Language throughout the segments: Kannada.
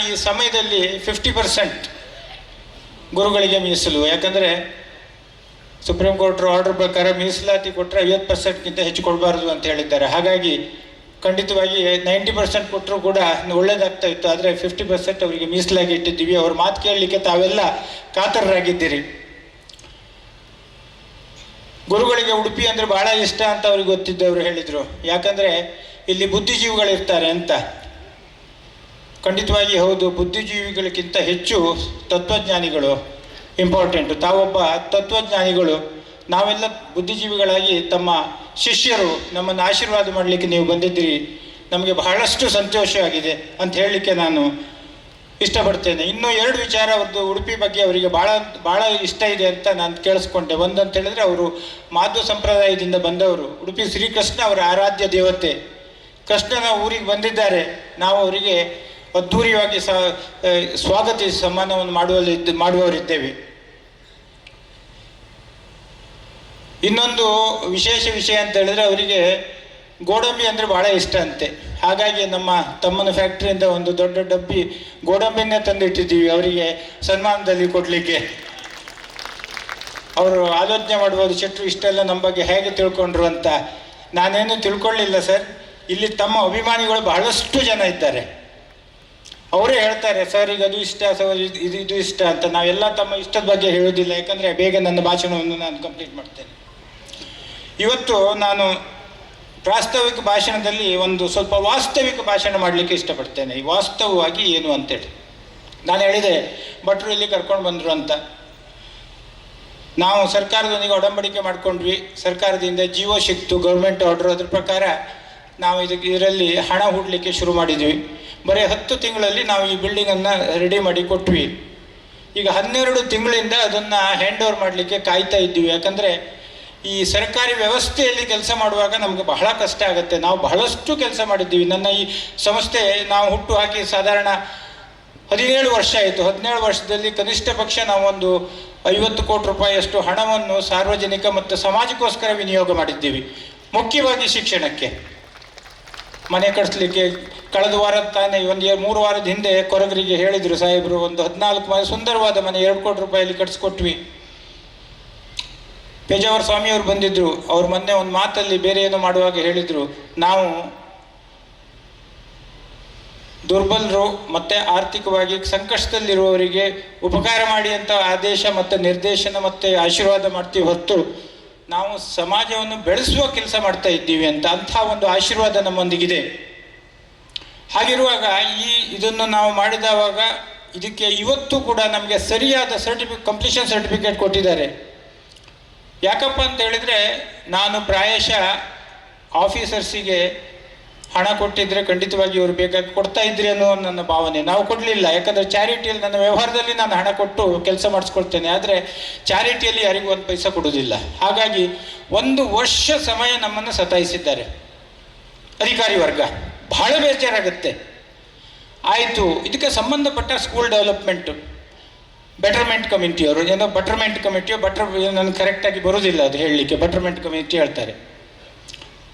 ಈ ಸಮಯದಲ್ಲಿ 50% ಗುರುಗಳಿಗೆ ಮೀಸಲು. ಯಾಕಂದರೆ ಸುಪ್ರೀಂ ಕೋರ್ಟ್ ಆರ್ಡರ್ ಪ್ರಕಾರ ಮೀಸಲಾತಿ ಕೊಟ್ಟರೆ 50%ಗಿಂತ ಹೆಚ್ಚು ಕೊಡಬಾರ್ದು ಅಂತ ಹೇಳಿದ್ದಾರೆ. ಹಾಗಾಗಿ ಖಂಡಿತವಾಗಿ 90% ಕೊಟ್ಟರೂ ಕೂಡ ಒಳ್ಳೇದಾಗ್ತಾ ಇತ್ತು. ಆದರೆ 50% ಅವರಿಗೆ ಮೀಸಲಾಗಿ ಇಟ್ಟಿದ್ದೀವಿ. ಅವ್ರ ಮಾತು ಕೇಳಲಿಕ್ಕೆ ತಾವೆಲ್ಲ ಕಾತರರಾಗಿದ್ದೀರಿ. ಗುರುಗಳಿಗೆ ಉಡುಪಿ ಅಂದರೆ ಭಾಳ ಇಷ್ಟ ಅಂತ ಅವ್ರಿಗೆ ಗೊತ್ತಿದ್ದು ಅವರು ಹೇಳಿದರು. ಯಾಕಂದರೆ ಇಲ್ಲಿ ಬುದ್ಧಿಜೀವಿಗಳಿರ್ತಾರೆ ಅಂತ. ಖಂಡಿತವಾಗಿ ಹೌದು, ಬುದ್ಧಿಜೀವಿಗಳಿಗಿಂತ ಹೆಚ್ಚು ತತ್ವಜ್ಞಾನಿಗಳು ಇಂಪಾರ್ಟೆಂಟು. ತಾವೊಬ್ಬ ತತ್ವಜ್ಞಾನಿಗಳು, ನಾವೆಲ್ಲ ಬುದ್ಧಿಜೀವಿಗಳಾಗಿ ತಮ್ಮ ಶಿಷ್ಯರು ನಮ್ಮನ್ನು ಆಶೀರ್ವಾದ ಮಾಡಲಿಕ್ಕೆ ನೀವು ಬಂದಿದ್ದೀರಿ. ನಮಗೆ ಬಹಳಷ್ಟು ಸಂತೋಷ ಆಗಿದೆ ಅಂತ ಹೇಳಲಿಕ್ಕೆ ನಾನು ಇಷ್ಟಪಡ್ತೇನೆ. ಇನ್ನೂ 2 ವಿಚಾರ ಅವ್ರದ್ದು ಉಡುಪಿ ಬಗ್ಗೆ ಅವರಿಗೆ ಭಾಳ ಇಷ್ಟ ಇದೆ ಅಂತ ನಾನು ಕೇಳಿಸ್ಕೊಂಡೆ. ಒಂದಂತ ಹೇಳಿದ್ರೆ, ಅವರು ಮಾಧ್ವ ಸಂಪ್ರದಾಯದಿಂದ ಬಂದವರು. ಉಡುಪಿ ಶ್ರೀಕೃಷ್ಣ ಅವರ ಆರಾಧ್ಯ ದೇವತೆ. ಕೃಷ್ಣನ ಊರಿಗೆ ಬಂದಿದ್ದಾರೆ. ನಾವು ಅವರಿಗೆ ಅದ್ಧೂರಿಯಾಗಿ ಸ್ವಾಗತಿಸಿ ಸನ್ಮಾನವನ್ನು ಮಾಡುವವರಿದ್ದೇವೆ. ಇನ್ನೊಂದು ವಿಶೇಷ ವಿಷಯ ಅಂತ ಹೇಳಿದ್ರೆ, ಅವರಿಗೆ ಗೋಡಂಬಿ ಅಂದರೆ ಭಾಳ ಇಷ್ಟ ಅಂತೆ. ಹಾಗಾಗಿ ನಮ್ಮ ತಮ್ಮನ ಫ್ಯಾಕ್ಟ್ರಿಯಿಂದ ಒಂದು ದೊಡ್ಡ ಡಬ್ಬಿ ಗೋಡಂಬಿನೇ ತಂದಿಟ್ಟಿದ್ದೀವಿ ಅವರಿಗೆ ಸನ್ಮಾನದಲ್ಲಿ ಕೊಡಲಿಕ್ಕೆ. ಅವರು ಆಲೋಚನೆ ಮಾಡ್ಬೋದು, ಶೆಟ್ರು ಇಷ್ಟೆಲ್ಲ ನಮ್ಮ ಬಗ್ಗೆ ಹೇಗೆ ತಿಳ್ಕೊಂಡ್ರು ಅಂತ. ನಾನೇನು ತಿಳ್ಕೊಳ್ಳಿಲ್ಲ ಸರ್. ಇಲ್ಲಿ ತಮ್ಮ ಅಭಿಮಾನಿಗಳು ಬಹಳಷ್ಟು ಜನ ಇದ್ದಾರೆ. ಅವರೇ ಹೇಳ್ತಾರೆ, ಸರ್ ಈಗ ಅದು ಇಷ್ಟ, ಸರ್ ಇದು ಇಷ್ಟ ಅಂತ. ನಾವೆಲ್ಲ ತಮ್ಮ ಇಷ್ಟದ ಬಗ್ಗೆ ಹೇಳೋದಿಲ್ಲ, ಯಾಕಂದರೆ ಬೇಗ ನನ್ನ ಭಾಷಣವನ್ನು ನಾನು ಕಂಪ್ಲೀಟ್ ಮಾಡ್ತೇನೆ. ಇವತ್ತು ನಾನು ಪ್ರಾಸ್ತಾವಿಕ ಭಾಷಣದಲ್ಲಿ ಒಂದು ಸ್ವಲ್ಪ ವಾಸ್ತವಿಕ ಭಾಷಣ ಮಾಡಲಿಕ್ಕೆ ಇಷ್ಟಪಡ್ತೇನೆ. ಈ ವಾಸ್ತವವಾಗಿ ಏನು ಅಂತೇಳಿ ನಾನು ಹೇಳಿದೆ, ಭಟ್ರು ಇಲ್ಲಿ ಕರ್ಕೊಂಡು ಬಂದರು ಅಂತ. ನಾವು ಸರ್ಕಾರದೊಂದಿಗೆ ಒಡಂಬಡಿಕೆ ಮಾಡಿಕೊಂಡ್ವಿ. ಸರ್ಕಾರದಿಂದ ಜಿಒ ಸಿಕ್ತು, ಗೌರ್ಮೆಂಟ್ ಆರ್ಡರ್. ಅದ್ರ ಪ್ರಕಾರ ನಾವು ಇದರಲ್ಲಿ ಹಣ ಹೂಡಲಿಕ್ಕೆ ಶುರು ಮಾಡಿದ್ವಿ. ಬರೀ 10 ತಿಂಗಳಲ್ಲಿ ನಾವು ಈ ಬಿಲ್ಡಿಂಗನ್ನು ರೆಡಿ ಮಾಡಿ ಕೊಟ್ವಿ. ಈಗ 12 ತಿಂಗಳಿಂದ ಅದನ್ನು ಹ್ಯಾಂಡ್ ಓವರ್ ಮಾಡಲಿಕ್ಕೆ ಕಾಯ್ತಾ ಇದ್ದೀವಿ. ಯಾಕಂದರೆ ಈ ಸರ್ಕಾರಿ ವ್ಯವಸ್ಥೆಯಲ್ಲಿ ಕೆಲಸ ಮಾಡುವಾಗ ನಮಗೆ ಬಹಳ ಕಷ್ಟ ಆಗುತ್ತೆ. ನಾವು ಬಹಳಷ್ಟು ಕೆಲಸ ಮಾಡಿದ್ದೀವಿ. ನನ್ನ ಈ ಸಂಸ್ಥೆ ನಾವು ಹುಟ್ಟು ಹಾಕಿ ಸಾಧಾರಣ 17 ವರ್ಷ ಆಯಿತು. 17 ವರ್ಷದಲ್ಲಿ ಕನಿಷ್ಠ ಪಕ್ಷ ನಾವೊಂದು 50 ಕೋಟಿ ರೂಪಾಯಿಯಷ್ಟು ಹಣವನ್ನು ಸಾರ್ವಜನಿಕ ಮತ್ತು ಸಮಾಜಕ್ಕೋಸ್ಕರ ವಿನಿಯೋಗ ಮಾಡಿದ್ದೀವಿ. ಮುಖ್ಯವಾಗಿ ಶಿಕ್ಷಣಕ್ಕೆ, ಮನೆ ಕಟ್ಟಿಸ್ಲಿಕ್ಕೆ. ಕಳೆದ ವಾರ ತಾನೇ 3 ವಾರದ ಹಿಂದೆ ಕೊರಗರಿಗೆ ಹೇಳಿದರು ಸಾಹೇಬರು, ಒಂದು 14 ಮನೆ, ಸುಂದರವಾದ ಮನೆ 2 ಕೋಟಿ ರೂಪಾಯಲ್ಲಿ ಕಟ್ಟಿಸ್ಕೊಟ್ವಿ. ಪೇಜಾವರ ಸ್ವಾಮಿಯವರು ಬಂದಿದ್ದರು. ಅವ್ರು ಮೊನ್ನೆ ಒಂದು ಮಾತಲ್ಲಿ ಬೇರೆ ಏನೋ ಮಾಡುವಾಗ ಹೇಳಿದರು, ನಾವು ದುರ್ಬಲರು ಮತ್ತು ಆರ್ಥಿಕವಾಗಿ ಸಂಕಷ್ಟದಲ್ಲಿರುವವರಿಗೆ ಉಪಕಾರ ಮಾಡಿ ಅಂತ ಆದೇಶ ಮತ್ತು ನಿರ್ದೇಶನ ಮತ್ತು ಆಶೀರ್ವಾದ ಮಾಡ್ತೀವಿ ಹೊರತು ನಾವು ಸಮಾಜವನ್ನು ಬೆಳೆಸುವ ಕೆಲಸ ಮಾಡ್ತಾ ಇದ್ದೀವಿ ಅಂತ. ಅಂಥ ಒಂದು ಆಶೀರ್ವಾದ ನಮ್ಮೊಂದಿಗಿದೆ. ಹಾಗಿರುವಾಗ ಇದನ್ನು ನಾವು ಮಾಡಿದವಾಗ ಇದಕ್ಕೆ ಇವತ್ತು ಕೂಡ ನಮಗೆ ಸರಿಯಾದ ಕಂಪ್ಲೀಷನ್ ಸರ್ಟಿಫಿಕೇಟ್ ಕೊಟ್ಟಿದ್ದಾರೆ. ಯಾಕಪ್ಪ ಅಂತ ಹೇಳಿದರೆ, ನಾನು ಪ್ರಾಯಶಃ ಆಫೀಸರ್ಸಿಗೆ ಹಣ ಕೊಟ್ಟಿದ್ದರೆ ಖಂಡಿತವಾಗಿ ಇವರು ಬೇಕಾಗಿ ಕೊಡ್ತಾ ಇದ್ರಿ ಅನ್ನೋ ನನ್ನ ಭಾವನೆ. ನಾವು ಕೊಡಲಿಲ್ಲ, ಯಾಕಂದರೆ ಚಾರಿಟಿಯಲ್ಲಿ ನನ್ನ ವ್ಯವಹಾರದಲ್ಲಿ ನಾನು ಹಣ ಕೊಟ್ಟು ಕೆಲಸ ಮಾಡಿಸ್ಕೊಳ್ತೇನೆ. ಆದರೆ ಚಾರಿಟಿಯಲ್ಲಿ ಯಾರಿಗೂ 1 ಪೈಸಾ ಕೊಡೋದಿಲ್ಲ. ಹಾಗಾಗಿ 1 ವರ್ಷ ಸಮಯ ನಮ್ಮನ್ನು ಸತಾಯಿಸಿದ್ದಾರೆ ಅಧಿಕಾರಿ ವರ್ಗ. ಬಹಳ ಬೇಜಾರಾಗುತ್ತೆ. ಆಯಿತು, ಇದಕ್ಕೆ ಸಂಬಂಧಪಟ್ಟ ಸ್ಕೂಲ್ ಡೆವಲಪ್ಮೆಂಟು ಬೆಟರ್ಮೆಂಟ್ ಕಮಿಟಿಯವರು, ಏನೋ ಬೆಟರ್ಮೆಂಟ್ ಕಮಿಟಿಯೋ ನನಗೆ ಕರೆಕ್ಟಾಗಿ ಬರೋದಿಲ್ಲ ಅದು ಹೇಳಲಿಕ್ಕೆ. ಬೆಟರ್ಮೆಂಟ್ ಕಮಿಟಿ ಹೇಳ್ತಾರೆ.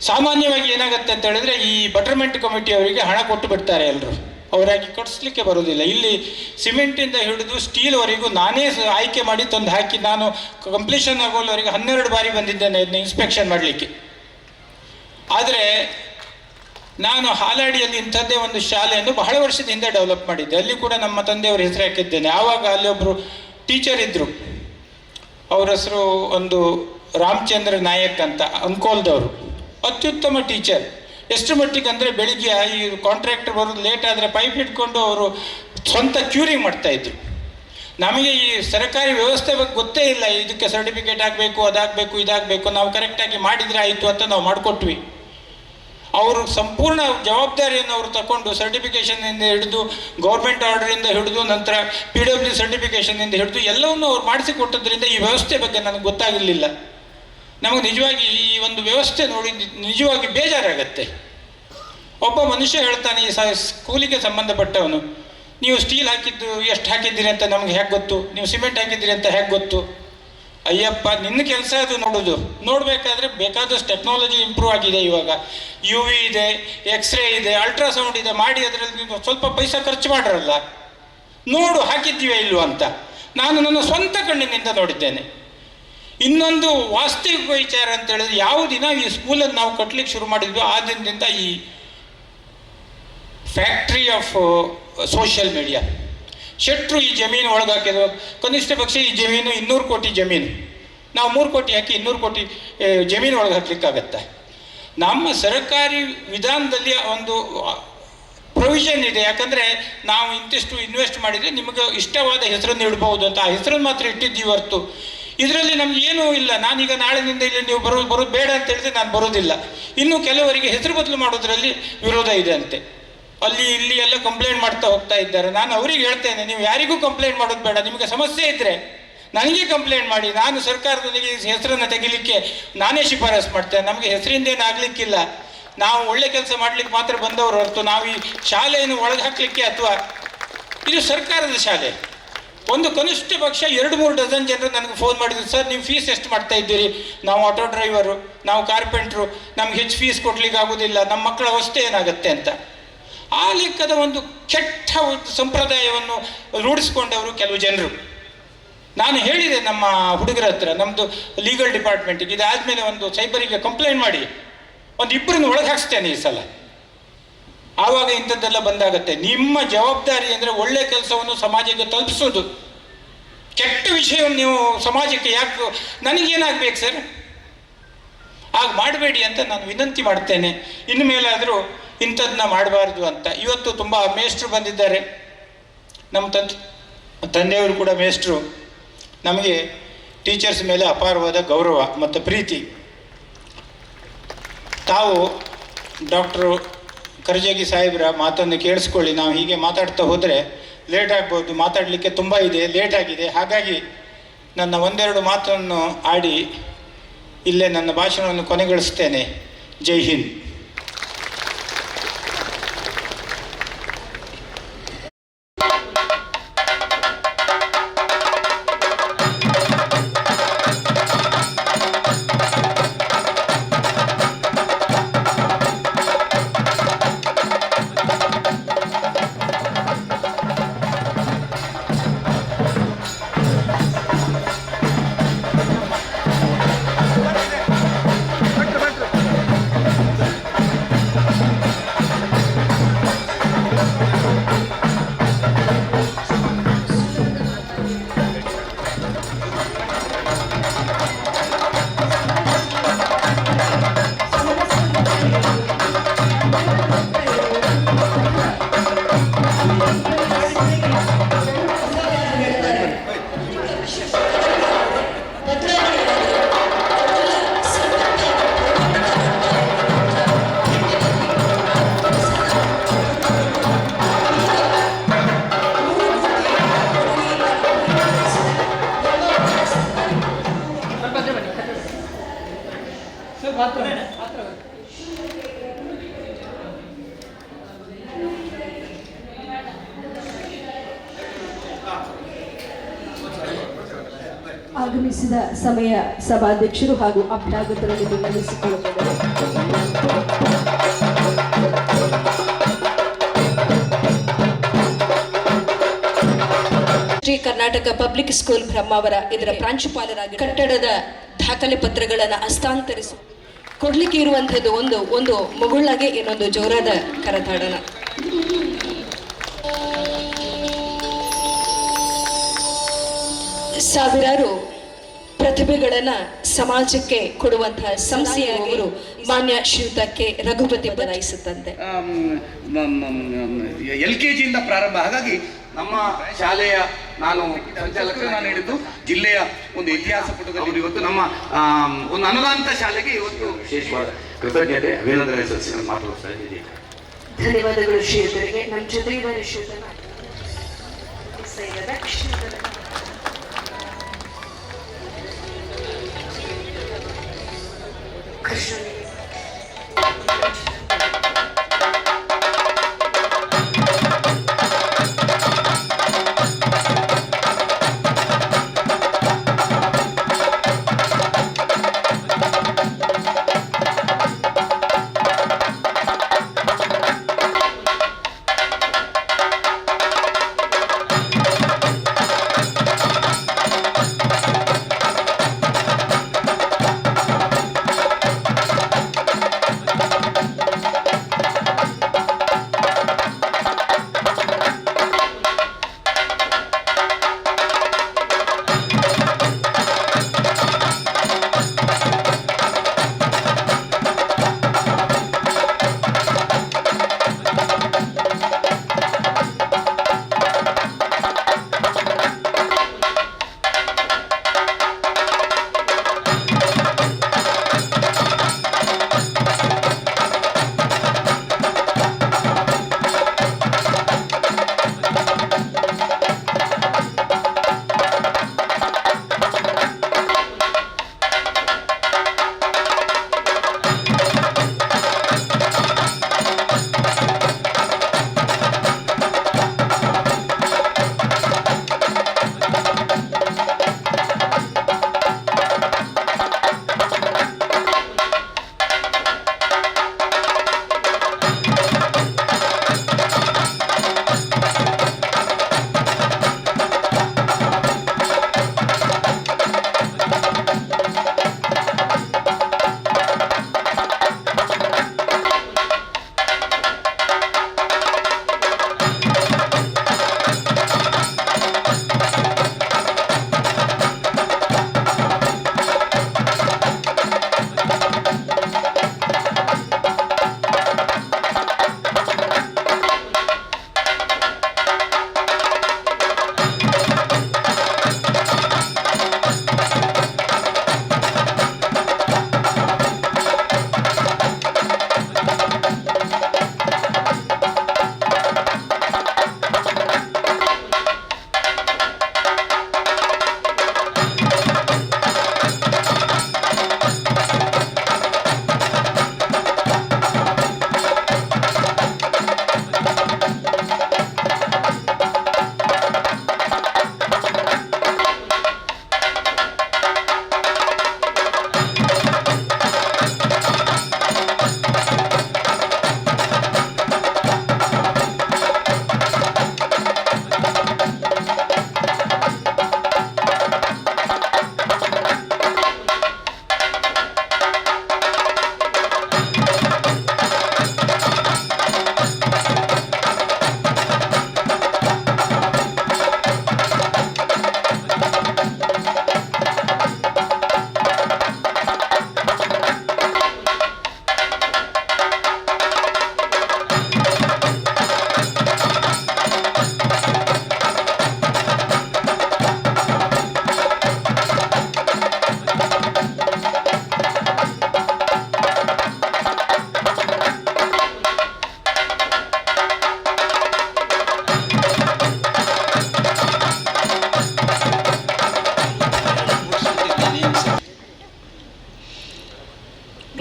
ಸಾಮಾನ್ಯವಾಗಿ ಏನಾಗುತ್ತೆ ಅಂತ ಹೇಳಿದ್ರೆ, ಈ ಬೆಟರ್ಮೆಂಟ್ ಕಮಿಟಿಯವರಿಗೆ ಹಣ ಕೊಟ್ಟು ಬಿಡ್ತಾರೆ ಎಲ್ಲರೂ. ಅವರಾಗಿ ಕಟ್ಸ್ಲಿಕ್ಕೆ ಬರೋದಿಲ್ಲ. ಇಲ್ಲಿ ಸಿಮೆಂಟಿಂದ ಹಿಡಿದು ಸ್ಟೀಲ್ವರೆಗೂ ನಾನೇ ಆಯ್ಕೆ ಮಾಡಿ ತಂದು ಹಾಕಿ, ನಾನು ಕಂಪ್ಲೀಷನ್ ಆಗೋಲ್ಲವರೆಗೆ 12 ಬಾರಿ ಬಂದಿದ್ದೇನೆ ಇದನ್ನ ಇನ್ಸ್ಪೆಕ್ಷನ್ ಮಾಡಲಿಕ್ಕೆ. ಆದರೆ ನಾನು ಹಾಲಾಡಿಯಲ್ಲಿ ಇಂಥದ್ದೇ ಒಂದು ಶಾಲೆಯನ್ನು ಬಹಳ ವರ್ಷದ ಹಿಂದೆ ಡೆವಲಪ್ ಮಾಡಿದ್ದೆ. ಅಲ್ಲಿ ಕೂಡ ನಮ್ಮ ತಂದೆಯವ್ರ ಹೆಸರು ಹಾಕಿದ್ದೇನೆ. ಆವಾಗ ಅಲ್ಲಿ ಒಬ್ಬರು ಟೀಚರ್ ಇದ್ದರು. ಅವ್ರ ಹೆಸರು ಒಂದು ರಾಮಚಂದ್ರ ನಾಯಕ್ ಅಂತ, ಅಂಕೋಲ್ದವರು. ಅತ್ಯುತ್ತಮ ಟೀಚರ್. ಎಷ್ಟು ಮಟ್ಟಿಗೆ ಅಂದರೆ, ಬೆಳಿಗ್ಗೆ ಈ ಕಾಂಟ್ರಾಕ್ಟರ್ ಬರೋದು ಲೇಟ್ ಆದರೆ ಪೈಪ್ ಇಟ್ಕೊಂಡು ಅವರು ಸ್ವಂತ ಕ್ಯೂರಿಂಗ್ ಮಾಡ್ತಾಯಿದ್ರು. ನಮಗೆ ಈ ಸರ್ಕಾರಿ ವ್ಯವಸ್ಥೆ ಬಗ್ಗೆ ಗೊತ್ತೇ ಇಲ್ಲ. ಇದಕ್ಕೆ ಸರ್ಟಿಫಿಕೇಟ್ ಆಗಬೇಕು, ಅದಾಗಬೇಕು, ಇದಾಗಬೇಕು. ನಾವು ಕರೆಕ್ಟಾಗಿ ಮಾಡಿದರೆ ಆಯಿತು ಅಂತ ನಾವು ಮಾಡಿಕೊಟ್ವಿ. ಅವರು ಸಂಪೂರ್ಣ ಜವಾಬ್ದಾರಿಯನ್ನು ಅವರು ತಗೊಂಡು ಸರ್ಟಿಫಿಕೇಷನ್ನಿಂದ ಹಿಡಿದು, ಗೌರ್ಮೆಂಟ್ ಆರ್ಡರಿಂದ ಹಿಡಿದು, ನಂತರ PW ಸರ್ಟಿಫಿಕೇಷನ್ನಿಂದ ಹಿಡಿದು ಎಲ್ಲವನ್ನೂ ಅವ್ರು ಮಾಡಿಸಿಕೊಟ್ಟದ್ರಿಂದ ಈ ವ್ಯವಸ್ಥೆ ಬಗ್ಗೆ ನನಗೆ ಗೊತ್ತಾಗಿರಲಿಲ್ಲ. ನಮಗೆ ನಿಜವಾಗಿ ಈ ಒಂದು ವ್ಯವಸ್ಥೆ ನೋಡಿ ನಿಜವಾಗಿ ಬೇಜಾರಾಗತ್ತೆ. ಒಬ್ಬ ಮನುಷ್ಯ ಹೇಳ್ತಾನೆ, ಈ ಸ್ಕೂಲಿಗೆ ಸಂಬಂಧಪಟ್ಟವನು, ನೀವು ಸ್ಟೀಲ್ ಹಾಕಿದ್ದು ಎಷ್ಟು ಹಾಕಿದ್ದೀರಿ ಅಂತ ನಮಗೆ ಹೇಗೆ ಗೊತ್ತು, ನೀವು ಸಿಮೆಂಟ್ ಹಾಕಿದ್ದೀರಿ ಅಂತ ಹೇಗೆ ಗೊತ್ತು, ಅಯ್ಯಪ್ಪ ನಿನ್ನ ಕೆಲಸ ಅದು ನೋಡೋದು. ನೋಡಬೇಕಾದ್ರೆ ಬೇಕಾದಷ್ಟು ಟೆಕ್ನಾಲಜಿ ಇಂಪ್ರೂವ್ ಆಗಿದೆ. ಇವಾಗ ಯು ವಿ ಇದೆ, ಎಕ್ಸ್ರೇ ಇದೆ, ಅಲ್ಟ್ರಾಸೌಂಡ್ ಇದೆ. ಮಾಡಿ ಅದರಲ್ಲಿ ನೀವು ಸ್ವಲ್ಪ ಪೈಸಾ ಖರ್ಚು ಮಾಡ್ರಲ್ಲ, ನೋಡು ಹಾಕಿದ್ದೀವಿ ಇಲ್ವ ಅಂತ. ನಾನು ನನ್ನ ಸ್ವಂತ ಕಣ್ಣಿನಿಂದ ನೋಡಿದ್ದೇನೆ. ಇನ್ನೊಂದು ವಾಸ್ತವಿಕ ವಿಚಾರ ಅಂತ ಹೇಳಿದ್ರೆ, ಯಾವ ದಿನ ಈ ಸ್ಕೂಲನ್ನು ನಾವು ಕಟ್ಟಲಿಕ್ಕೆ ಶುರು ಮಾಡಿದ್ವಿ ಆ ದಿನದಿಂದ ಈ ಫ್ಯಾಕ್ಟ್ರಿ ಆಫ್ ಸೋಷಿಯಲ್ ಮೀಡಿಯಾ, ಶೆಟ್ರು ಈ ಜಮೀನು ಒಳಗಾಕಿದ್ರು. ಕನಿಷ್ಠ ಪಕ್ಷ ಈ ಜಮೀನು 200 ಕೋಟಿ ಜಮೀನು, ನಾವು 3 ಕೋಟಿ ಹಾಕಿ 200 ಕೋಟಿ ಜಮೀನು ಒಳಗೆ ಹಾಕ್ಲಿಕ್ಕಾಗತ್ತೆ? ನಮ್ಮ ಸರ್ಕಾರಿ ವಿಧಾನದಲ್ಲಿ ಒಂದು ಪ್ರೊವಿಷನ್ ಇದೆ. ಯಾಕಂದರೆ ನಾವು ಇಂತಿಷ್ಟು ಇನ್ವೆಸ್ಟ್ ಮಾಡಿದರೆ ನಿಮಗೆ ಇಷ್ಟವಾದ ಹೆಸರನ್ನು ಇಡ್ಬೋದು ಅಂತ. ಆ ಹೆಸರನ್ನು ಮಾತ್ರ ಇಟ್ಟಿದ್ದೀವಿ ಹೊರತು ಇದರಲ್ಲಿ ನಮ್ಗೆ ಏನೂ ಇಲ್ಲ. ನಾನೀಗ ನಾಳೆನಿಂದ ಇಲ್ಲಿ ನೀವು ಬರೋದು ಬೇಡ ಅಂತ ಹೇಳಿದ್ರೆ ನಾನು ಬರೋದಿಲ್ಲ. ಇನ್ನು ಕೆಲವರಿಗೆ ಹೆಸರು ಬದಲು ಮಾಡೋದರಲ್ಲಿ ವಿರೋಧ ಇದೆ ಅಂತೆ. ಅಲ್ಲಿ ಇಲ್ಲಿ ಎಲ್ಲ ಕಂಪ್ಲೇಂಟ್ ಮಾಡ್ತಾ ಹೋಗ್ತಾ ಇದ್ದಾರೆ. ನಾನು ಅವರಿಗೆ ಹೇಳ್ತೇನೆ, ನೀವು ಯಾರಿಗೂ ಕಂಪ್ಲೇಂಟ್ ಮಾಡೋದು ಬೇಡ. ನಿಮಗೆ ಸಮಸ್ಯೆ ಇದ್ದರೆ ನನಗೆ ಕಂಪ್ಲೇಂಟ್ ಮಾಡಿ, ನಾನು ಸರ್ಕಾರದೊಂದಿಗೆ ಹೆಸರನ್ನು ತೆಗಿಲಿಕ್ಕೆ ನಾನೇ ಶಿಫಾರಸು ಮಾಡ್ತೇನೆ. ನಮಗೆ ಹೆಸರಿಂದೇನು ಆಗಲಿಕ್ಕಿಲ್ಲ. ನಾವು ಒಳ್ಳೆ ಕೆಲಸ ಮಾಡಲಿಕ್ಕೆ ಮಾತ್ರ ಬಂದವರು ಹೊರತು ನಾವು ಈ ಶಾಲೆಯನ್ನು ಒಳಗೆ ಹಾಕಲಿಕ್ಕೆ, ಅಥವಾ ಇದು ಸರ್ಕಾರದ ಶಾಲೆ. ಒಂದು ಕನಿಷ್ಠ ಪಕ್ಷ 2-3 ಡಜನ್ ಜನರು ನನಗೆ ಫೋನ್ ಮಾಡಿದ್ರು, ಸರ್ ನೀವು ಫೀಸ್ ಎಷ್ಟು ಮಾಡ್ತಾ ಇದ್ದೀರಿ? ನಾವು ಆಟೋ ಡ್ರೈವರು, ನಾವು ಕಾರ್ಪೆಂಟ್ರು, ನಮ್ಗೆ ಹೆಚ್ಚು ಫೀಸ್ ಕೊಡ್ಲಿಕ್ಕೆ ಆಗೋದಿಲ್ಲ, ನಮ್ಮ ಮಕ್ಕಳ ಅವಸ್ಥೆ ಏನಾಗುತ್ತೆ ಅಂತ. ಆ ಲೆಕ್ಕದ ಒಂದು ಕೆಟ್ಟ ಸಂಪ್ರದಾಯವನ್ನು ರೂಢಿಸ್ಕೊಂಡವರು ಕೆಲವು ಜನರು. ನಾನು ಹೇಳಿದೆ ನಮ್ಮ ಹುಡುಗರ ಹತ್ರ, ನಮ್ಮದು ಲೀಗಲ್ ಡಿಪಾರ್ಟ್ಮೆಂಟಿಗೆ, ಇದಾದಮೇಲೆ ಒಂದು ಸೈಬರಿಗೆ ಕಂಪ್ಲೇಂಟ್ ಮಾಡಿ ಒಂದು 2 ಒಳಗೆ ಹಾಕ್ಸ್ತೇನೆ ಈ ಸಲ. ಆವಾಗ ಇಂಥದ್ದೆಲ್ಲ ಬಂದಾಗತ್ತೆ. ನಿಮ್ಮ ಜವಾಬ್ದಾರಿ ಅಂದರೆ ಒಳ್ಳೆ ಕೆಲಸವನ್ನು ಸಮಾಜಕ್ಕೆ ತಲುಪಿಸೋದು. ಕೆಟ್ಟ ವಿಷಯವನ್ನು ನೀವು ಸಮಾಜಕ್ಕೆ ಯಾಕೆ, ನನಗೇನಾಗಬೇಕು ಸರ್, ಆಗ ಮಾಡಬೇಡಿ ಅಂತ ನಾನು ವಿನಂತಿ ಮಾಡ್ತೇನೆ. ಇನ್ನು ಮೇಲಾದರೂ ಇಂಥದ್ದನ್ನ ಮಾಡಬಾರ್ದು ಅಂತ. ಇವತ್ತು ತುಂಬ ಮೇಷ್ಟ್ರು ಬಂದಿದ್ದಾರೆ. ನಮ್ಮ ತಂದೆಯವರು ಕೂಡ ಮೇಷ್ಟ್ರು. ನಮಗೆ ಟೀಚರ್ಸ್ ಮೇಲೆ ಅಪಾರವಾದ ಗೌರವ ಮತ್ತು ಪ್ರೀತಿ. ತಾವು ಡಾಕ್ಟ್ರು ಕರ್ಜಗಿ ಸಾಹೇಬ್ರ ಮಾತನ್ನು ಕೇಳಿಸ್ಕೊಳ್ಳಿ. ನಾವು ಹೀಗೆ ಮಾತಾಡ್ತಾ ಹೋದರೆ ಲೇಟ್ ಆಗ್ಬೋದು, ಮಾತಾಡಲಿಕ್ಕೆ ತುಂಬ ಇದೆ, ಲೇಟ್ ಆಗಿದೆ. ಹಾಗಾಗಿ ನನ್ನ 1-2 ಮಾತನ್ನು ಆಡಿ ಇಲ್ಲೇ ನನ್ನ ಭಾಷಣವನ್ನು ಕೊನೆಗೊಳಿಸ್ತೇನೆ. ಜೈ ಹಿಂದ್. ಆಗಮಿಸಿದ ಸಮಯ ಸಭಾಧ್ಯಕ್ಷರು ಹಾಗೂ ಅಭ್ಯಾಗತರಲ್ಲಿ ವಿನಂತಿಸಿಕೊಳ್ಳುತ್ತಿದ್ದಾರೆ. ಶ್ರೀ ಕರ್ನಾಟಕ ಪಬ್ಲಿಕ್ ಸ್ಕೂಲ್ ಬ್ರಹ್ಮಾವರ ಇದರ ಪ್ರಾಂಶುಪಾಲರಾಗಿ ಕಟ್ಟಡದ ದಾಖಲೆ ಪತ್ರಗಳನ್ನು ಹಸ್ತಾಂತರಿಸಿ ಕೊಡ್ಲಿಕ್ಕೆ ಇರುವಂಥದ್ದು ಒಂದು ಮುಗುಳಾಗೆ ಇನ್ನೊಂದು ಜೋರಾದ ಕರತಾಡನ. ಸಾವಿರಾರು ಪ್ರತಿಭೆಗಳನ್ನ ಸಮಾಜಕ್ಕೆ ಕೊಡುವಂತಹ ಸಂಸ್ಥೆಯವರು ಮಾನ್ಯ ಶ್ರೀಯುತ ಕೆ ರಘುಪತಿ ಬದಲಾಯಿಸುತ್ತಂತೆ. LKG ಪ್ರಾರಂಭ. ಹಾಗಾಗಿ ನಮ್ಮ ಶಾಲೆಯ ನಾನು ಹೇಳಿದ್ದು ಜಿಲ್ಲೆಯ ಒಂದು ಇತಿಹಾಸ ಪುಟದಲ್ಲಿ ಇವತ್ತು ನಮ್ಮ ಒಂದು ಅನುದಾನಿತ ಶಾಲೆಗೆ ಇವತ್ತು ವಿಶೇಷವಾದ ಕೃತಜ್ಞತೆ, ಅಭಿನಂದನೆ ಸಲ್ಲಿಸಿ ಮಾತನಾಡ್ತಾ ಇದ್ದೀವಿ. ಧನ್ಯವಾದಗಳು ಶ್ರೀಯುತರಿಗೆ. ನಮ್ಮ ಜೊತೆ ಇದ್ದಾರೆ ಶ್ರೀಯುತ ಕೃಷ್ಣ.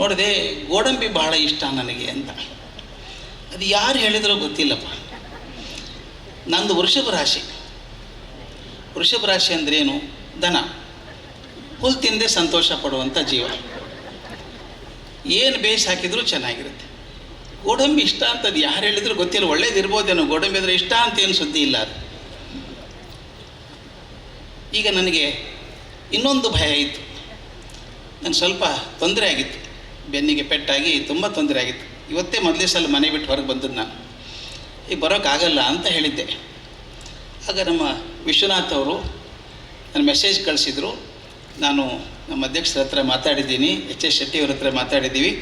ನೋಡಿದೆ ಗೋಡಂಬಿ ಬಹಳ ಇಷ್ಟ ನನಗೆ ಅಂತ. ಅದು ಯಾರು ಹೇಳಿದ್ರೋ ಗೊತ್ತಿಲ್ಲಪ್ಪ. ನಂದು ವೃಷಭ ರಾಶಿ. ವೃಷಭ ರಾಶಿ ಅಂದ್ರೇನು? ದನ. ಹುಲ್ ತಿಂದೆ ಸಂತೋಷ ಪಡುವಂಥ ಜೀವ. ಏನು ಬೇಯಿಸಿ ಹಾಕಿದರೂ ಚೆನ್ನಾಗಿರುತ್ತೆ. ಗೋಡಂಬಿ ಇಷ್ಟ ಅಂತ ಅದು ಯಾರು ಹೇಳಿದ್ರು ಗೊತ್ತಿಲ್ಲ. ಒಳ್ಳೇದಿರ್ಬೋದೇನೋ, ಗೋಡಂಬಿ ಅಂದರೆ ಇಷ್ಟ ಅಂತ ಏನು ಸುದ್ದಿ ಇಲ್ಲ ಅದು. ಈಗ ನನಗೆ ಇನ್ನೊಂದು ಭಯ ಇತ್ತು. ನನಗೆ ಸ್ವಲ್ಪ ತೊಂದರೆ ಆಗಿತ್ತು, ಬೆನ್ನಿಗೆ ಪೆಟ್ಟಾಗಿ ತುಂಬ ತೊಂದರೆ ಆಗಿತ್ತು. ಇವತ್ತೇ ಮೊದಲೇ ಸಲ ಮನೆ ಬಿಟ್ಟು ಹೊರಗೆ ಬಂದದ್ದು ನಾನು. ಈಗ ಬರೋಕ್ಕಾಗಲ್ಲ ಅಂತ ಹೇಳಿದ್ದೆ. ಆಗ ನಮ್ಮ ವಿಶ್ವನಾಥ್ ಅವರು ನನ್ನ ಮೆಸೇಜ್ ಕಳಿಸಿದರು. ನಾನು ನಮ್ಮ ಅಧ್ಯಕ್ಷರ ಹತ್ರ ಮಾತಾಡಿದ್ದೀನಿ, ಎಚ್ ಎಸ್ ಶೆಟ್ಟಿಯವ್ರ ಹತ್ರ ಮಾತಾಡಿದ್ದೀವಿ,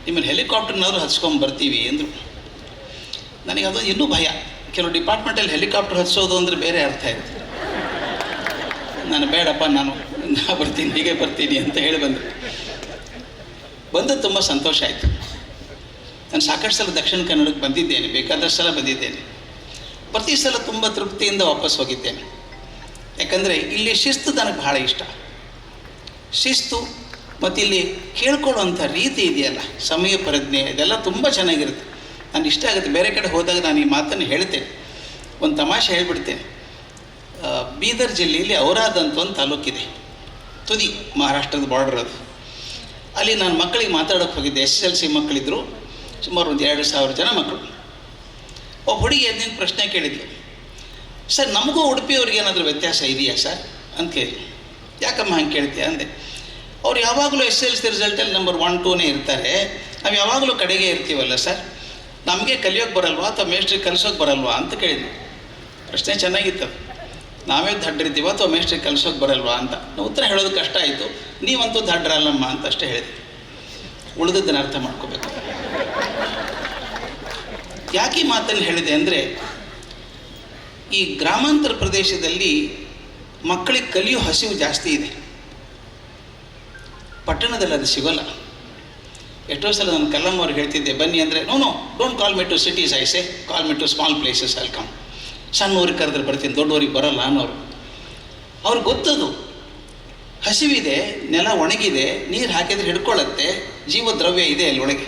ನಿಮ್ಮನ್ನು ಹೆಲಿಕಾಪ್ಟರ್ನಾದರೂ ಹಚ್ಕೊಂಡು ಬರ್ತೀವಿ ಅಂದರು. ನನಗೆ ಅದು ಇನ್ನೂ ಭಯ. ಕೆಲವು ಡಿಪಾರ್ಟ್ಮೆಂಟಲ್ಲಿ ಹೆಲಿಕಾಪ್ಟರ್ ಹಚ್ಸೋದು ಅಂದರೆ ಬೇರೆ ಅರ್ಥ ಇರುತ್ತೆ. ನಾನು ಬೇಡಪ್ಪ, ನಾನು ಬರ್ತೀನಿ, ಹೀಗೆ ಬರ್ತೀನಿ ಅಂತ ಹೇಳಿ ಬಂದದ್ದು ತುಂಬ ಸಂತೋಷ ಆಯಿತು. ನಾನು ಸಾಕಷ್ಟು ಸಲ ದಕ್ಷಿಣ ಕನ್ನಡಕ್ಕೆ ಬಂದಿದ್ದೇನೆ, ಬೇಕಾದಷ್ಟು ಸಲ ಬಂದಿದ್ದೇನೆ. ಪ್ರತಿ ಸಲ ತುಂಬ ತೃಪ್ತಿಯಿಂದ ವಾಪಸ್ ಹೋಗಿದ್ದೇನೆ. ಯಾಕಂದರೆ ಇಲ್ಲಿ ಶಿಸ್ತು ನನಗೆ ಭಾಳ ಇಷ್ಟ. ಶಿಸ್ತು ಮತ್ತು ಇಲ್ಲಿ ಕೇಳ್ಕೊಳ್ಳುವಂಥ ರೀತಿ ಇದೆಯಲ್ಲ, ಸಮಯ ಪ್ರಜ್ಞೆ, ಇದೆಲ್ಲ ತುಂಬ ಚೆನ್ನಾಗಿರುತ್ತೆ. ನಾನು ಇಷ್ಟ ಆಗುತ್ತೆ. ಬೇರೆ ಕಡೆ ಹೋದಾಗ ನಾನು ಈ ಮಾತನ್ನು ಹೇಳ್ತೇನೆ. ಒಂದು ತಮಾಷೆ ಹೇಳ್ಬಿಡ್ತೇನೆ. ಬೀದರ್ ಜಿಲ್ಲೆಯಲ್ಲಿ ಔರಾದ್ ಅಂತ ಒಂದು ತಾಲೂಕಿದೆ, ತುದಿ, ಮಹಾರಾಷ್ಟ್ರದ ಬಾರ್ಡರ್ ಅದು. ಅಲ್ಲಿ ನಾನು ಮಕ್ಕಳಿಗೆ ಮಾತಾಡೋಕ್ಕೆ ಹೋಗಿದ್ದೆ. SSLC ಮಕ್ಕಳಿದ್ರು, ಸುಮಾರು ಒಂದು 2,000 ಜನ ಮಕ್ಕಳು. ಒಬ್ಬ ಹುಡುಗಿ ಎದ್ದಿನ ಪ್ರಶ್ನೆ ಕೇಳಿದ್ಲು, ಸರ್ ನಮಗೂ ಉಡುಪಿಯವ್ರಿಗೆ ಏನಾದರೂ ವ್ಯತ್ಯಾಸ ಇದೆಯಾ ಸರ್ ಅಂತ ಕೇಳಿದ್ರು. ಯಾಕಮ್ಮ ಹಂಗೆ ಕೇಳ್ತೀಯ ಅಂದೆ. ಅವ್ರು ಯಾವಾಗಲೂ SSLC ರಿಸಲ್ಟಲ್ಲಿ ನಂಬರ್ 1, 2ನೇ ಇರ್ತಾರೆ, ನಾವು ಯಾವಾಗಲೂ ಕಡೆಗೆ ಇರ್ತೀವಲ್ಲ ಸರ್, ನಮಗೆ ಕಲಿಯೋಕ್ಕೆ ಬರಲ್ವಾ ಅಥವಾ ಮೇಸ್ಟ್ರಿಗೆ ಕಲಿಸೋಕೆ ಬರಲ್ವಾ ಅಂತ ಕೇಳಿದ್ವಿ. ಪ್ರಶ್ನೆ ಚೆನ್ನಾಗಿತ್ತು. ನಾವೇ ದಡ್ರಿದ್ದೀವ ಅಥವಾ ಮೇಸ್ಟ್ರಿಗೆ ಕಲಿಸೋಕೆ ಬರಲ್ವಾ ಅಂತ. ನಾವು ಉತ್ತರ ಹೇಳೋದು ಕಷ್ಟ ಆಯಿತು. ನೀವಂತೂ ದಡ್ರಲ್ಲಮ್ಮ ಅಂತ ಅಷ್ಟೇ ಹೇಳಿದ್ವಿ. ಉಳಿದದ್ದನ್ನು ಅರ್ಥ ಮಾಡ್ಕೋಬೇಕು. ಯಾಕೆ ಈ ಮಾತನ್ನು ಹೇಳಿದೆ ಅಂದರೆ, ಈ ಗ್ರಾಮಾಂತರ ಪ್ರದೇಶದಲ್ಲಿ ಮಕ್ಕಳಿಗೆ ಕಲಿಯೋ ಹಸಿವು ಜಾಸ್ತಿ ಇದೆ. ಪಟ್ಟಣದಲ್ಲಿ ಅದು ಸಿಗೋಲ್ಲ. ಎಷ್ಟೋ ಸಲ ನಾನು ಕಲ್ಲಮ್ಮ ಅವ್ರಿಗೆ ಹೇಳ್ತಿದ್ದೆ, ಬನ್ನಿ ಅಂದರೆ, no don't call me to cities, I say call me to small places, I'll come. ಸಣ್ಣ ಊರಿಗೆ ಕರೆದ್ರೆ ಬರ್ತೀನಿ, ದೊಡ್ಡವರಿಗೆ ಬರಲ್ಲ ಅನ್ನೋರು. ಅವ್ರಿಗೆ ಗೊತ್ತದು, ಹಸಿವಿದೆ, ನೆಲ ಒಣಗಿದೆ, ನೀರು ಹಾಕಿದರೆ ಹಿಡ್ಕೊಳ್ಳುತ್ತೆ, ಜೀವದ್ರವ್ಯ ಇದೆ ಅಲ್ಲಿ ಒಳಗೆ.